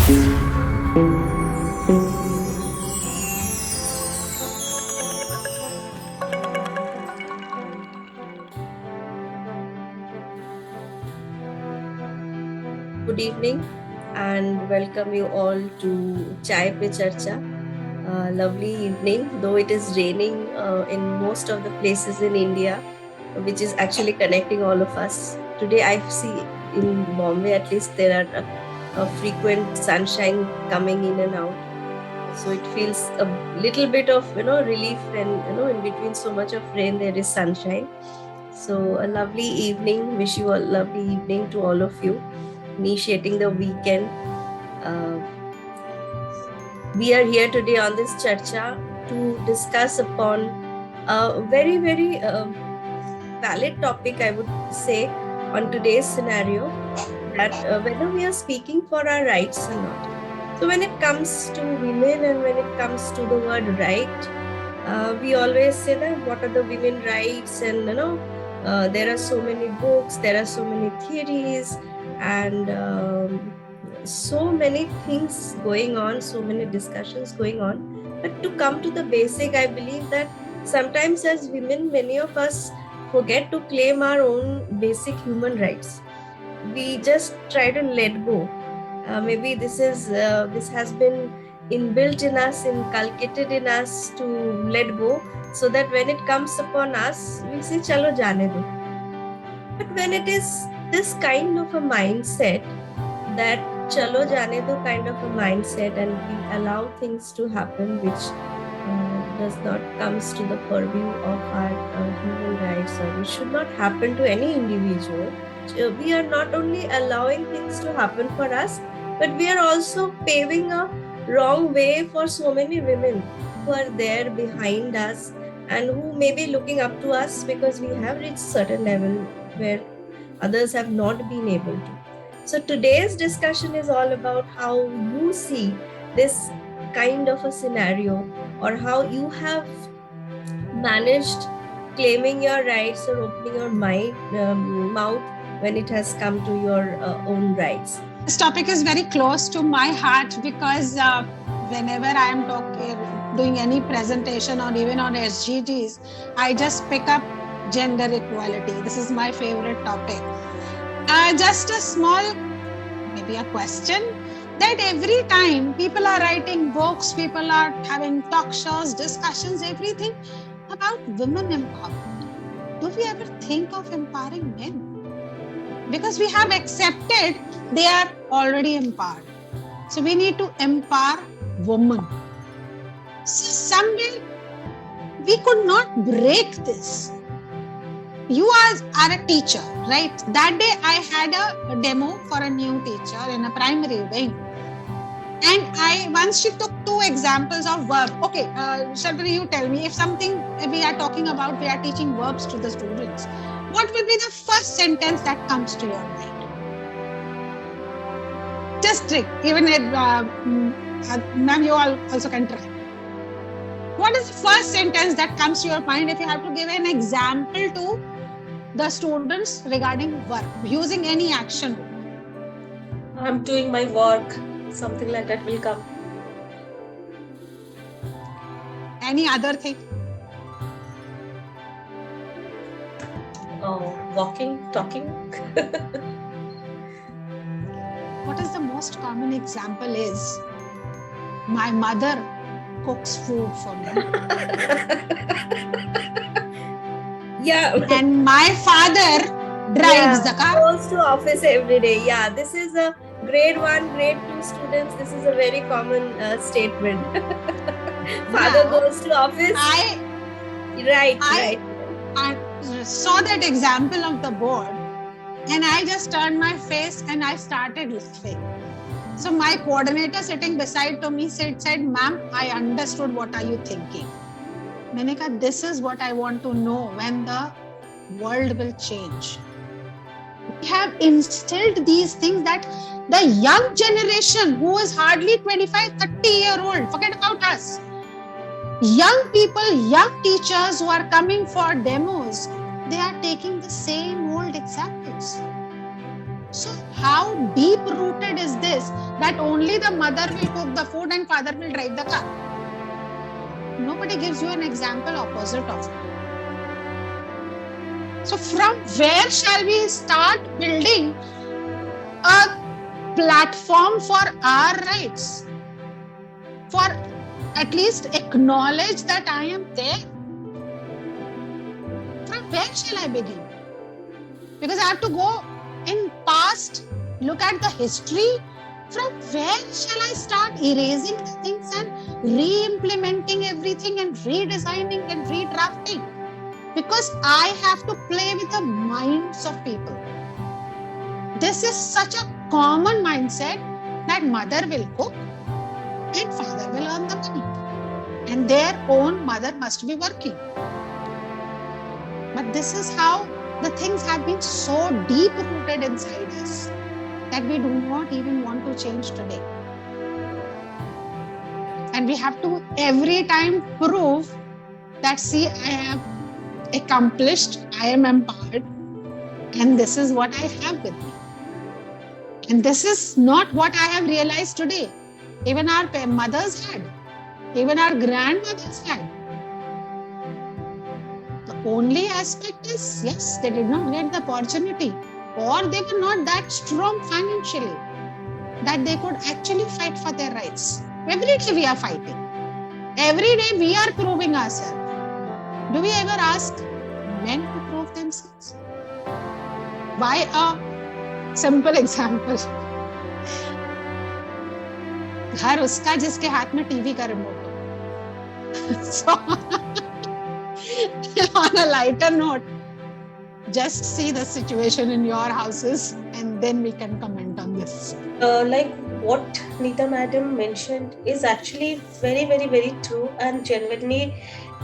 Good evening and welcome you all to Chai Pe Charcha. Lovely evening, though it is raining in most of the places in India, which is actually connecting all of us. Today I see in Bombay at least there are a frequent sunshine coming in and out. So it feels a little bit of relief, and in between so much of rain there is sunshine. So a lovely evening. Wish you a lovely evening to all of you. Initiating the weekend. We are here today on this Charcha to discuss upon a very, very valid topic, I would say, on today's scenario, that whether we are speaking for our rights or not. So when it comes to women and when it comes to the word right, we always say that what are the women rights, and there are so many books, there are so many theories, and so many things going on, so many discussions going on. But to come to the basic, I believe that sometimes as women, many of us forget to claim our own basic human rights. We just try to let go. Maybe this has been inbuilt in us, inculcated in us to let go, so that when it comes upon us, we say, "Chalo jaane do." But when it is this kind of a mindset, that "Chalo jaane do" kind of a mindset, and we allow things to happen which does not comes to the purview of our human rights, or which should not happen to any individual. We are not only allowing things to happen for us, but we are also paving a wrong way for so many women who are there behind us and who may be looking up to us because we have reached certain level where others have not been able to. So today's discussion is all about how you see this kind of a scenario, or how you have managed claiming your rights or opening your mouth when it has come to your own rights. This topic is very close to my heart because whenever I am doing any presentation or even on SGGs, I just pick up gender equality. This is my favorite topic. Just a small, maybe a question, that every time people are writing books, people are having talk shows, discussions, everything about women empowerment. Do we ever think of empowering men? Because we have accepted they are already empowered. So we need to empower women. So somewhere we could not break this. You are a teacher, right? That day I had a demo for a new teacher in a primary wing. And once she took 2 examples of verb. Okay, Sharpani, you tell me, if something we are talking about, we are teaching verbs to the students, what will be the first sentence that comes to your mind? Just trick, even ma'am, you all also can try. What is the first sentence that comes to your mind if you have to give an example to the students regarding verb, using any action? I'm doing my work. Something like that will come. Any other thing? Oh, walking, talking. What is the most common example is, my mother cooks food for me. Yeah. And my father drives the car. Goes to office every day. Yeah, this is a grade 1, grade 2 students. This is a very common statement. Father goes to office. Right. I saw that example of the board, and I just turned my face and I started laughing. So my coordinator sitting beside to me said, "Ma'am, I understood. What are you thinking?" मैंने कहा, this is what I want to know when the world will change. We have instilled these things that the young generation, who is hardly 25, 30-year-old, forget about us. Young people, young teachers who are coming for demos, they are taking the same old examples. So how deep rooted is this, that only the mother will cook the food and father will drive the car. Nobody gives you an example opposite of it. So from where shall we start building a platform for our rights? For at least acknowledge that I am there. From where shall I begin? Because I have to go in past, look at the history. From where shall I start erasing the things and re-implementing everything and redesigning and redrafting? Because I have to play with the minds of people. This is such a common mindset that mother will cook and father will earn the money. And their own mother must be working. But this is how the things have been so deep rooted inside us that we do not even want to change today. And we have to every time prove that, see, I am accomplished, I am empowered, and this is what I have with me. And this is not what I have realized today. Even our mothers had, even our grandmothers had. The only aspect is, yes, they did not get the opportunity, or they were not that strong financially that they could actually fight for their rights. Every day we are fighting. Every day we are proving ourselves. Do we ever ask men to prove themselves? Why a simple example? घर उसका जिसके हाथ में TV का remote हो. So, on a lighter note, just see the situation in your houses and then we can comment on this. Like what Neeta madam mentioned is actually very, very, very true, and genuinely,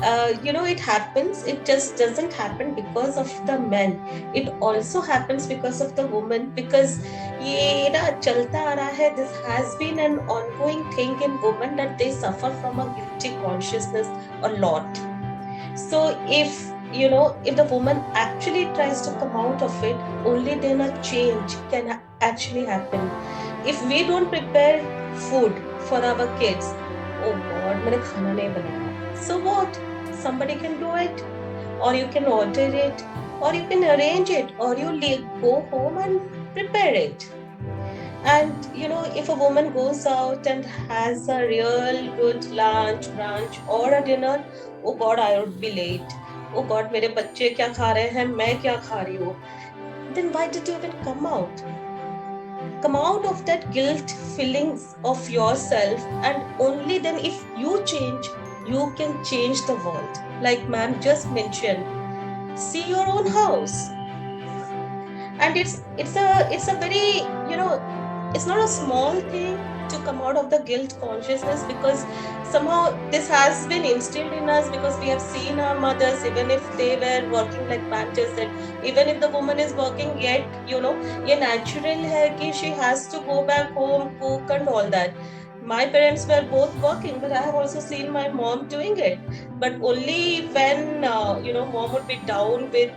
it happens. It just doesn't happen because of the men. It also happens because of the woman, because ये ना चलता आ रहा है. This has been an ongoing thing in women that they suffer from a guilty consciousness a lot. So if the woman actually tries to come out of it, only then a change can actually happen. If we don't prepare food for our kids, oh God, मैंने खाना नहीं बनाया. So what? Somebody can do it, or you can order it, or you can arrange it, or you go home and prepare it. And if a woman goes out and has a real good lunch, brunch, or a dinner, oh God, I would be late. Oh God, मेरे बच्चे क्या खा रहे हैं, मैं क्या खा रही हूँ. Then why did you even come out? Come out of that guilt feelings of yourself, and only then if you change, you can change the world. Like ma'am just mentioned, see your own house. And it's a very, it's not a small thing to come out of the guilt consciousness, because somehow this has been instilled in us, because we have seen our mothers, even if they were working, like ma'am just said, even if the woman is working, yet ये natural है कि she has to go back home, cook and all that. My parents were both working, but I have also seen my mom doing it. But only when mom would be down with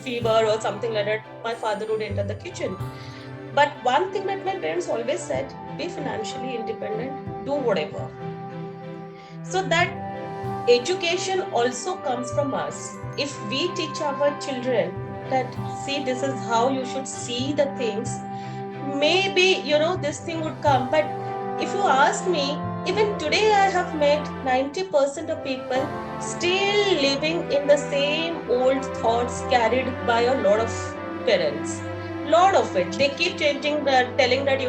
fever or something like that, my father would enter the kitchen. But one thing that my parents always said, be financially independent, do whatever. So that education also comes from us. If we teach our children that, see, this is how you should see the things, maybe, this thing would come. But if you ask me, even today I have met 90% of people still living in the same old thoughts carried by a lot of parents. Lot of it. They keep changing, telling that,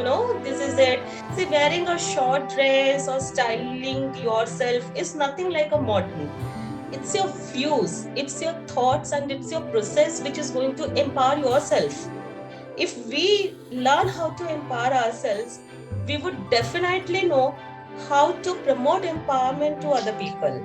this is it. See, wearing a short dress or styling yourself is nothing like a model. It's your views, it's your thoughts, and it's your process which is going to empower yourself. If we learn how to empower ourselves, we would definitely know how to promote empowerment to other people.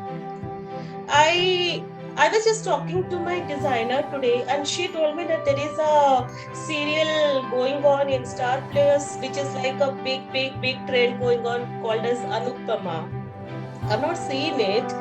I was just talking to my designer today, and she told me that there is a serial going on in Star Plus, which is like a big trend going on, called as Anupama. I've not seen it,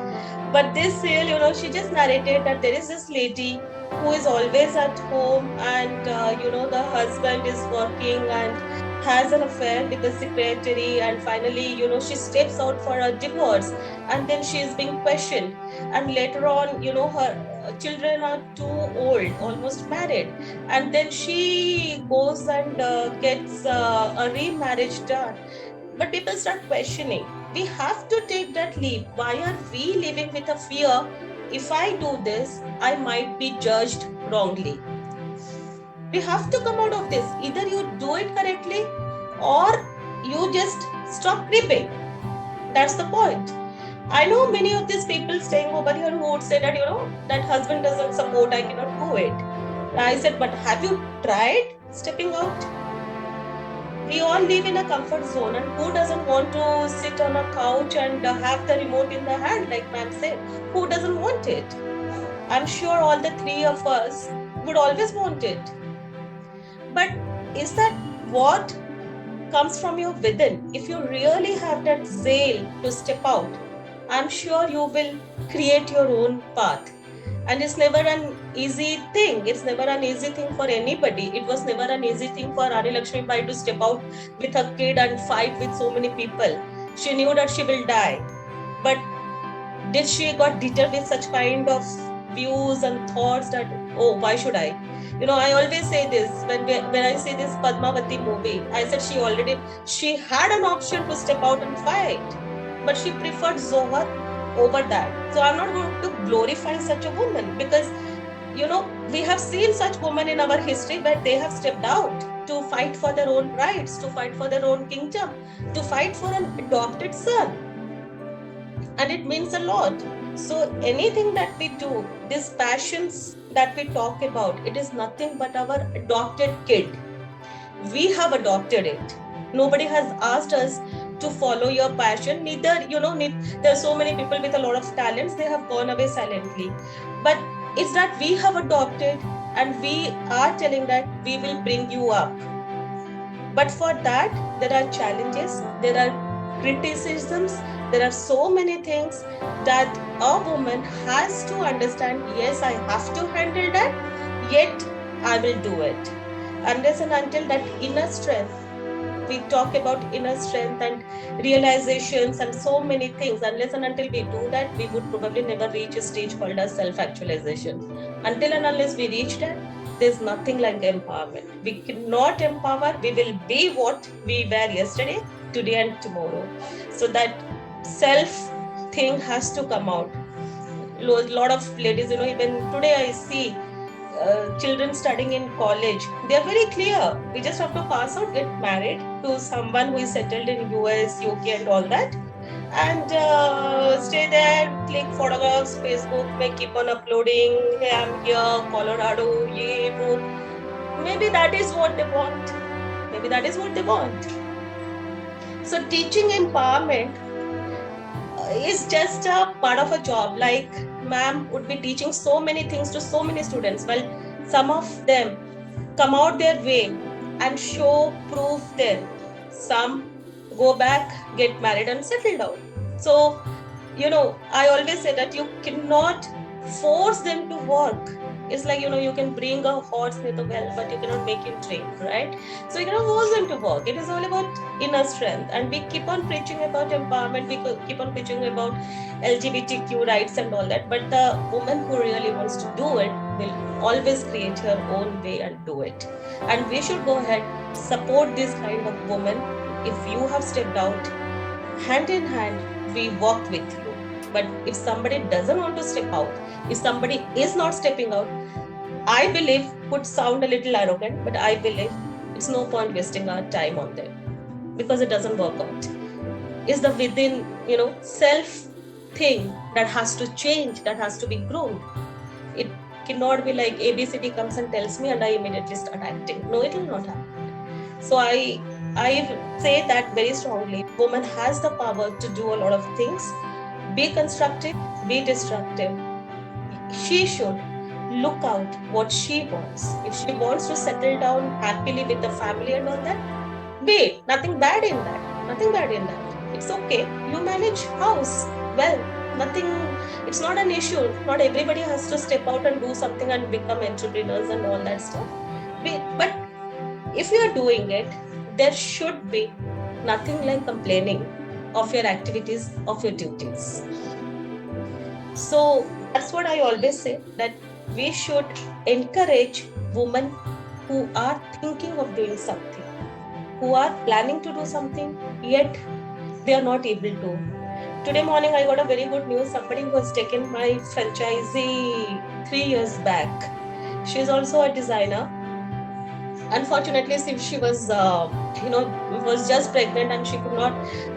but this serial, she just narrated that there is this lady who is always at home, and the husband is working and has an affair with the secretary, and finally she steps out for a divorce, and then she is being questioned, and later on her children are too old, almost married, and then she goes and gets a remarriage done. But people start questioning. We have to take that leap. Why are we living with a fear? If I do this, I might be judged wrongly. We have to come out of this. Either you do it correctly or you just stop creeping. That's the point. I know many of these people staying over here who would say that, that husband doesn't support, I cannot do it. I said, but have you tried stepping out? We all live in a comfort zone, and who doesn't want to sit on a couch and have the remote in the hand, like ma'am said? Who doesn't want it? I'm sure all the three of us would always want it. But is that what comes from your within? If you really have that zeal to step out, I'm sure you will create your own path. And it's never an easy thing. It's never an easy thing for anybody. It was never an easy thing for Rani Lakshmi Bai to step out with her kid and fight with so many people. She knew that she will die. But did she got deterred with such kind of views and thoughts that, oh, why should I? I always say this when I see this Padmavati movie. I said she had an option to step out and fight, but she preferred Zohar over that. So I'm not going to glorify such a woman, because we have seen such women in our history where they have stepped out to fight for their own rights, to fight for their own kingdom, to fight for an adopted son, and it means a lot. So anything that we do, these passions that we talk about, it is nothing but our adopted kid. We have adopted it. Nobody has asked us to follow your passion. Neither, there are so many people with a lot of talents, they have gone away silently. But it's that we have adopted, and we are telling that we will bring you up. But for that, there are challenges, there are criticisms, there are so many things that a woman has to understand. Yes, I have to handle that, yet I will do it. Unless and until that inner strength, we talk about inner strength and realizations and so many things. Unless and until we do that, we would probably never reach a stage called as self-actualization. Until and unless we reach that, there's nothing like empowerment. We cannot empower. We will be what we were yesterday, today, and tomorrow. So that self thing has to come out. A lot of ladies, even today I see children studying in college, they are very clear. We just have to pass out, get married to someone who is settled in US, UK and all that, and stay there, click photographs, Facebook, may keep on uploading, hey, I'm here, Colorado, ye, wo. Maybe that is what they want. Maybe that is what they want. So teaching empowerment is just a part of a job. Like ma'am would be teaching so many things to so many students. Well, some of them come out their way and show proof them. Some go back, get married and settle down. So, I always say that you cannot force them to work. It's like, you can bring a horse near the well, but you cannot make him drink, right? So you cannot force them to work. It is all about inner strength. And we keep on preaching about empowerment. We keep on preaching about LGBTQ rights and all that. But the woman who really wants to do it will always create her own way and do it. And we should go ahead, support this kind of woman. If you have stepped out, hand in hand, we walk with you. But if somebody doesn't want to step out, if somebody is not stepping out, I believe, would sound a little arrogant, but I believe it's no point wasting our time on them, because it doesn't work out. It's the within, self thing that has to change, that has to be grown. It cannot be like ABCD comes and tells me and I immediately start acting. No, it will not happen. So I say that very strongly. Woman has the power to do a lot of things. Be constructive, be destructive. She should look out what she wants. If she wants to settle down happily with the family and all that, be it. Nothing bad in that. Nothing bad in that. It's okay. You manage house well. Nothing, it's not an issue. Not everybody has to step out and do something and become entrepreneurs and all that stuff. But if you are doing it, there should be nothing like complaining of your activities, of your duties. So that's what I always say, that we should encourage women who are thinking of doing something, who are planning to do something, yet they are not able to. Today morning, I got a very good news. Somebody who has taken my franchisee 3 years back. She's also a designer. Unfortunately, she was, was just pregnant and she could not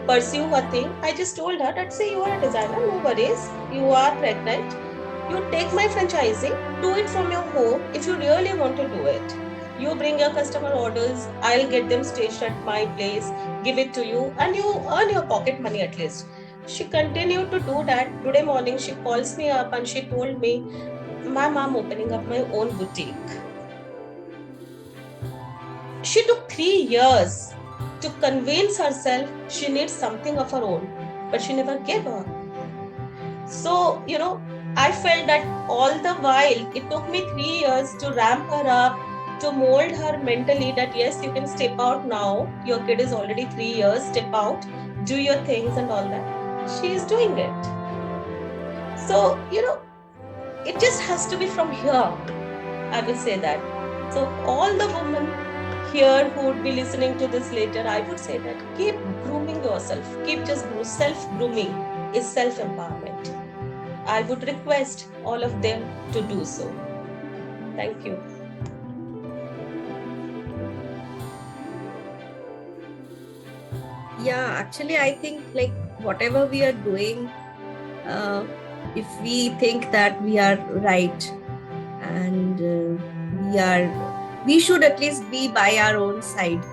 pursue her thing. I just told her that, say, you are a designer, no worries. You are pregnant. You take my franchisee, do it from your home if you really want to do it. You bring your customer orders, I'll get them staged at my place, give it to you, and you earn your pocket money at least. She continued to do that. Today morning, she calls me up and she told me, ma'am, I'm opening up my own boutique. She took 3 years to convince herself she needs something of her own, but she never gave up. So, I felt that all the while, it took me 3 years to ramp her up, to mold her mentally that yes, you can step out now. Your kid is already 3 years, step out, do your things and all that. She is doing it. So, it just has to be from here. I will say that. So all the women here who would be listening to this later, I would say that keep grooming yourself. Keep just self-grooming is self-empowerment. I would request all of them to do so. Thank you. Yeah, actually, I think like whatever we are doing, if we think that we are right and we should at least be by our own side.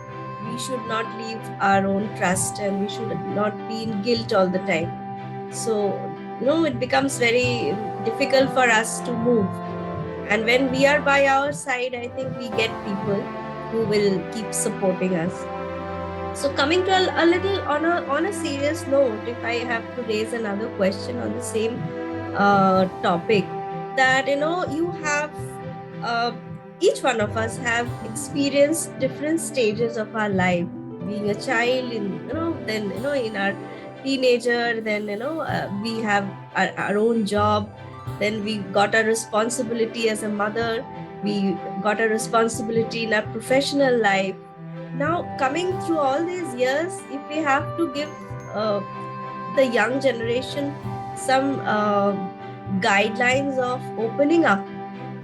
We should not leave our own trust and we should not be in guilt all the time. So, it becomes very difficult for us to move. And when we are by our side, I think we get people who will keep supporting us. So coming to a little on a serious note, if I have to raise another question on the same topic, that you have each one of us have experienced different stages of our life, being a child, then in our teenager, then we have our own job, then we got a responsibility as a mother, we got a responsibility in our professional life. Now, coming through all these years, if we have to give the young generation some guidelines of opening up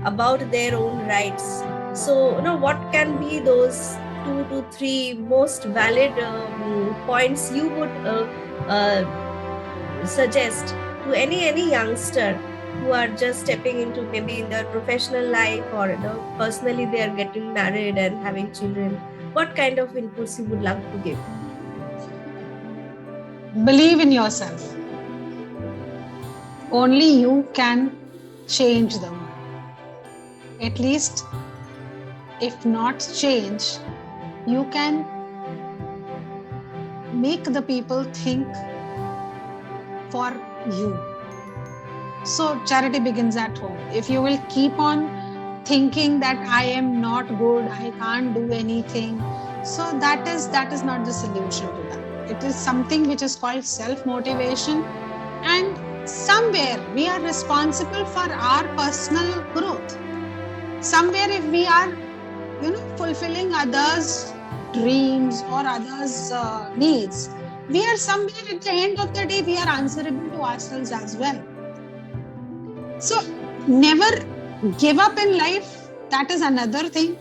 about their own rights, so what can be those 2 to 3 most valid points you would suggest to any youngster who are just stepping into maybe in their professional life, or personally they are getting married and having children? What kind of inputs you would love to give? Believe in yourself. Only you can change them. At least, if not change, you can make the people think for you. So charity begins at home. If you will keep on thinking that I am not good, I can't do anything, so that is not the solution to that. It is something which is called self-motivation, and somewhere we are responsible for our personal growth. Somewhere if we are fulfilling others' dreams or others' needs, we are somewhere at the end of the day we are answerable to ourselves as well. So never give up in life. That is another thing.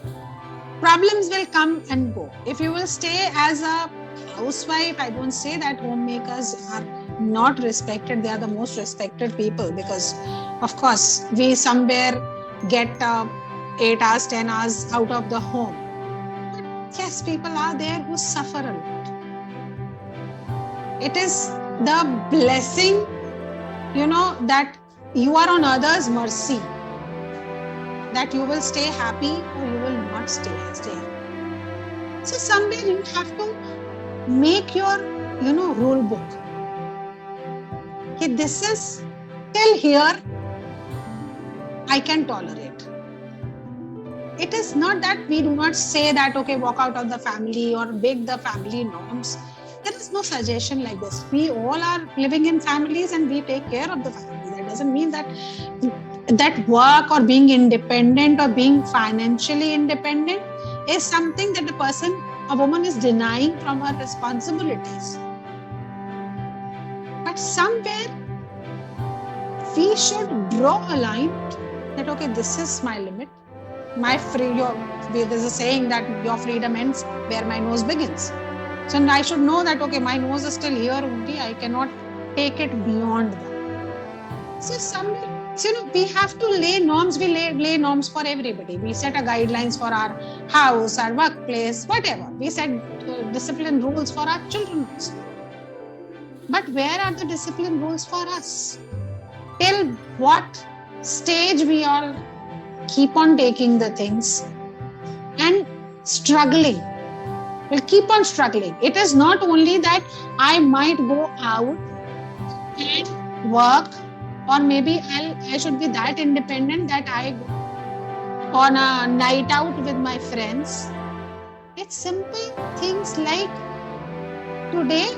Problems will come and go. If you will stay as a housewife, I don't say that homemakers are not respected. They are the most respected people, because of course we somewhere get 8 hours, 10 hours out of the home. But yes, people are there who suffer a lot. It is the blessing, that you are on others' mercy, that you will stay happy or you will not stay happy. So somewhere you have to make your, rule book. this is till here, I can tolerate. It is not that we do not say that, okay, walk out of the family or break the family norms. There is no suggestion like this. We all are living in families and we take care of the family. That doesn't mean that work or being independent or being financially independent is something that a woman is denying from her responsibilities. But somewhere we should draw a line that, okay, this is my limit. There's a saying that your freedom ends where my nose begins. So I should know that, okay, my nose is still here only. I cannot take it beyond that. So we have to lay norms. We lay norms for everybody. We set a guidelines for our house, our workplace, whatever. We set discipline rules for our children also. But where are the discipline rules for us? Till what stage we all keep on taking the things and struggling. We'll keep on struggling. It is not only that I might go out and work, or maybe I should be that independent that I go on a night out with my friends. It's simple things like, today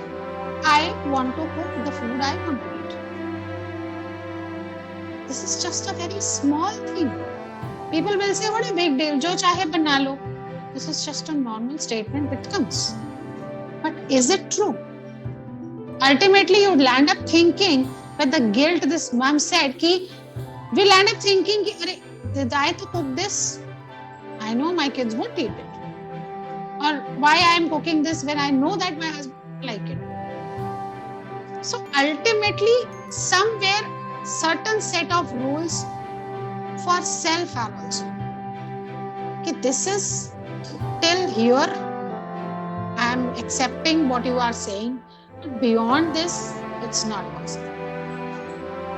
I want to cook the food I want to eat. This is just a very small thing. People will say, what a big deal, jo chahe bana lo. This is just a normal statement that comes. But is it true? Ultimately, you land up thinking with the guilt this mom said, we land up thinking, did I to cook this? I know my kids won't eat it. Or why I am cooking this when I know that my husband won't like it. So ultimately, somewhere, certain set of rules for self are also. This is till here, I am accepting what you are saying. But beyond this, it's not possible.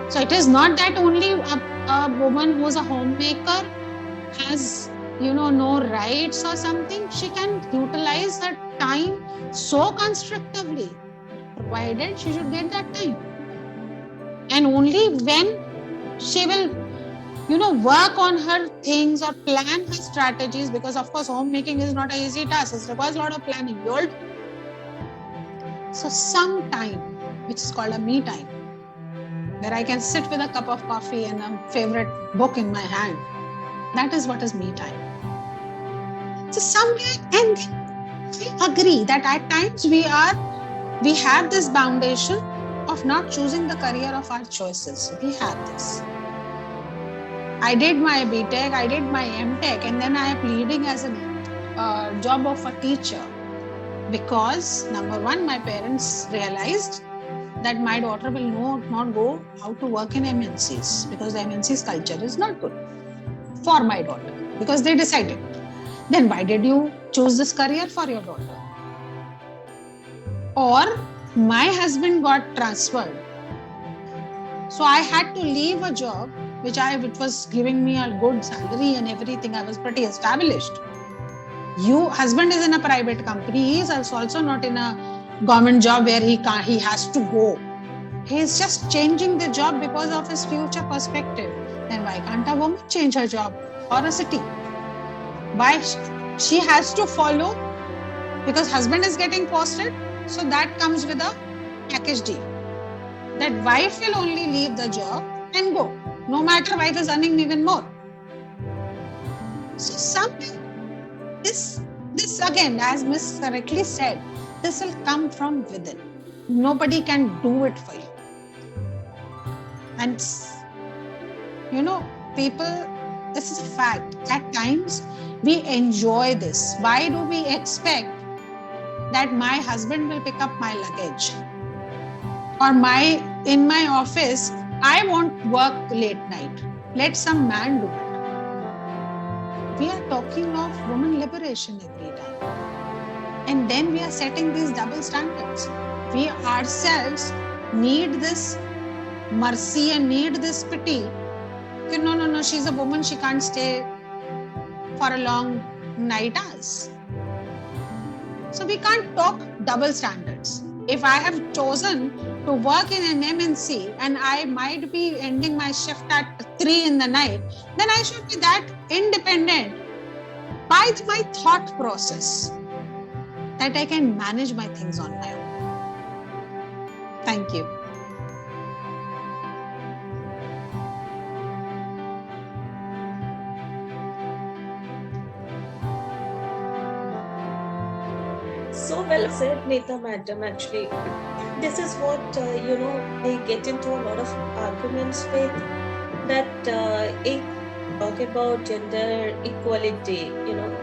So it is not that only a woman who is a homemaker has, no rights or something. She can utilize her time so constructively, provided she should get that time. And only when she will, work on her things or plan her strategies, because of course homemaking is not an easy task. It requires a lot of planning. So some time, which is called a me time, where I can sit with a cup of coffee and a favorite book in my hand. That is what is me time. So somewhere, and I agree that at times we have this foundation of not choosing the career of our choices. We have this. I did my BTech, I did my MTech, and then I am leading as a job of a teacher. Because number one, my parents realized that my daughter will not go out to work in MNCs, because the MNCs culture is not good for my daughter, because they decided. Then why did you choose this career for your daughter? Or my husband got transferred. So I had to leave a job which was giving me a good salary and everything. I was pretty established. Husband is in a private company. He is also not in a government job where he has to go. He is just changing the job because of his future perspective. Then why can't a woman change her job or a city? Why she has to follow? Because husband is getting posted. So that comes with a package deal. That wife will only leave the job and go. No matter wife is earning even more. So something, this again, as Miss correctly said, this will come from within. Nobody can do it for you. And people, this is a fact. At times, we enjoy this. Why do we expect that my husband will pick up my luggage? Or in my office, I won't work late night. Let some man do it. We are talking of woman liberation every time. And then we are setting these double standards. We ourselves need this mercy and need this pity. No, she's a woman, she can't stay for a long night hours. So we can't talk double standards. If I have chosen to work in an MNC and I might be ending my shift at 3 in the night, then I should be that independent by my thought process that I can manage my things on my own. Thank you. So well said, Neeta Madam. Actually, this is what I get into a lot of arguments with, that it talk about gender equality,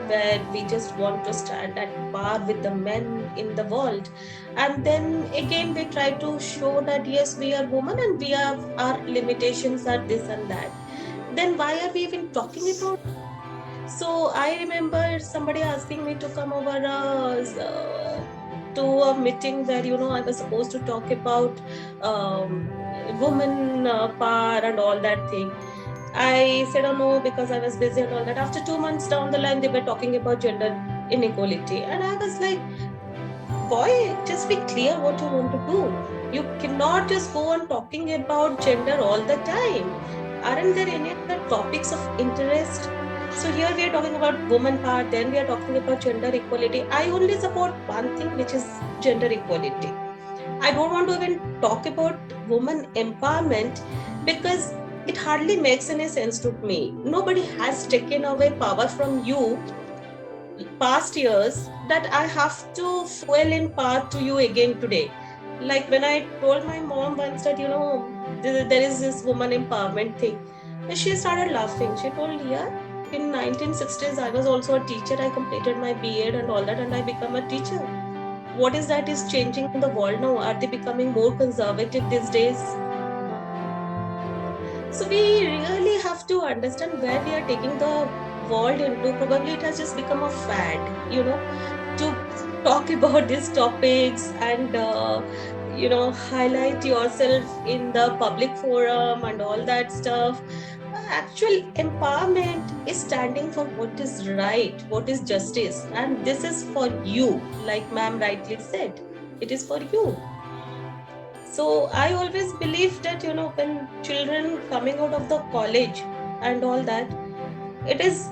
where we just want to stand at par with the men in the world, and then again we try to show that yes, we are women and we have our limitations are this and that. Then why are we even talking about? So I remember somebody asking me to come over to a meeting where I was supposed to talk about women power and all that thing. I said, oh no, because I was busy and all that. After 2 months down the line, they were talking about gender inequality. And I was like, boy, just be clear what you want to do. You cannot just go on talking about gender all the time. Aren't there any other topics of interest? So here we are talking about woman power, then we are talking about gender equality. I only support one thing, which is gender equality. I don't want to even talk about woman empowerment because it hardly makes any sense to me. Nobody has taken away power from you past years that I have to fuel in power to you again today. Like when I told my mom once that, there is this woman empowerment thing, she started laughing. She told, yeah, in 1960s, I was also a teacher. I completed my B.Ed and all that, and I became a teacher. What is that is changing in the world now? Are they becoming more conservative these days? So we really have to understand where we are taking the world into. Probably it has just become a fad, to talk about these topics and, highlight yourself in the public forum and all that stuff. Actual empowerment is standing for what is right, what is justice, and this is for you, like ma'am rightly said, it is for you. So I always believe that when children coming out of the college and all that, it is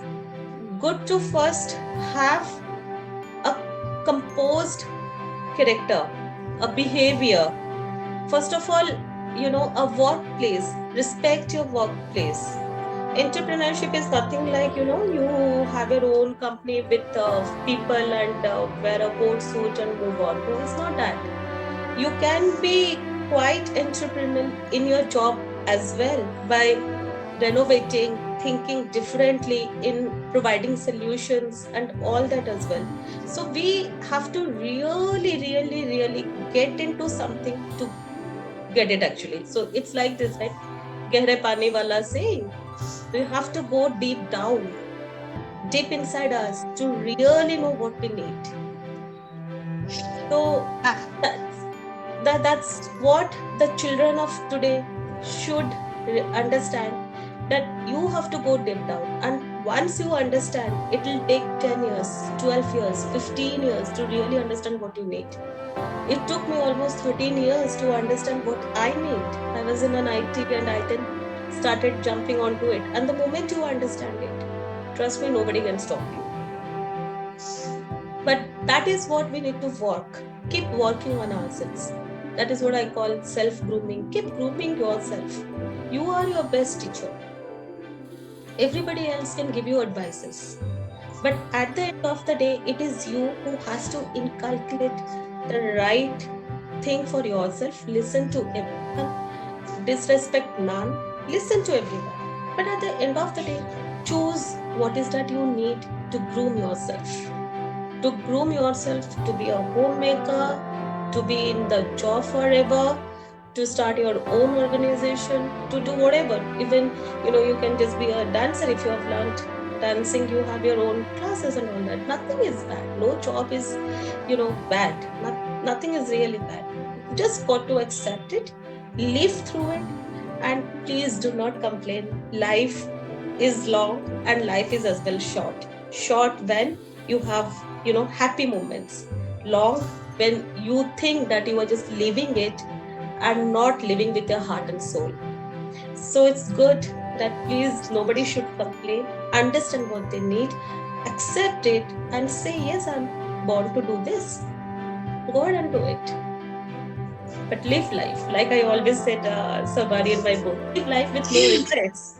good to first have a composed character, a behavior. First of all, a workplace, respect your workplace. Entrepreneurship is nothing like, you have your own company with people and wear a coat suit and move on. No, it's not that. You can be quite entrepreneurial in your job as well by renovating, thinking differently in providing solutions and all that as well. So we have to really, really, really get into something to get it actually. So it's like this, right? Gehre pani wala saying. We have to go deep down, deep inside us to really know what we need. So that's what the children of today should understand, that you have to go deep down. And once you understand, it will take 10 years, 12 years, 15 years to really understand what you need. It took me almost 13 years to understand what I need. I was in an IT and I then started jumping onto it. And the moment you understand it, trust me, nobody can stop you. But that is what we need to work. Keep working on ourselves. That is what I call self-grooming. Keep grooming yourself. You are your best teacher. Everybody else can give you advices. But at the end of the day, it is you who has to inculcate the right thing for yourself. Listen to everyone. Disrespect none. Listen to everyone. But at the end of the day, choose what is that you need to groom yourself. To groom yourself, to be a homemaker, to be in the job forever, to start your own organization, to do whatever. Even, you can just be a dancer if you have learned dancing, you have your own classes and all that. Nothing is bad. No job is, bad. Nothing is really bad. You just got to accept it, live through it, and please do not complain. Life is long and life is as well short. Short when you have, happy moments. Long when you think that you are just living it and not living with your heart and soul. So it's good that please nobody should complain, understand what they need, accept it, and say, yes, I'm born to do this. Go ahead and do it. But live life. Like I always said, Sabari in my book, live life with no regrets.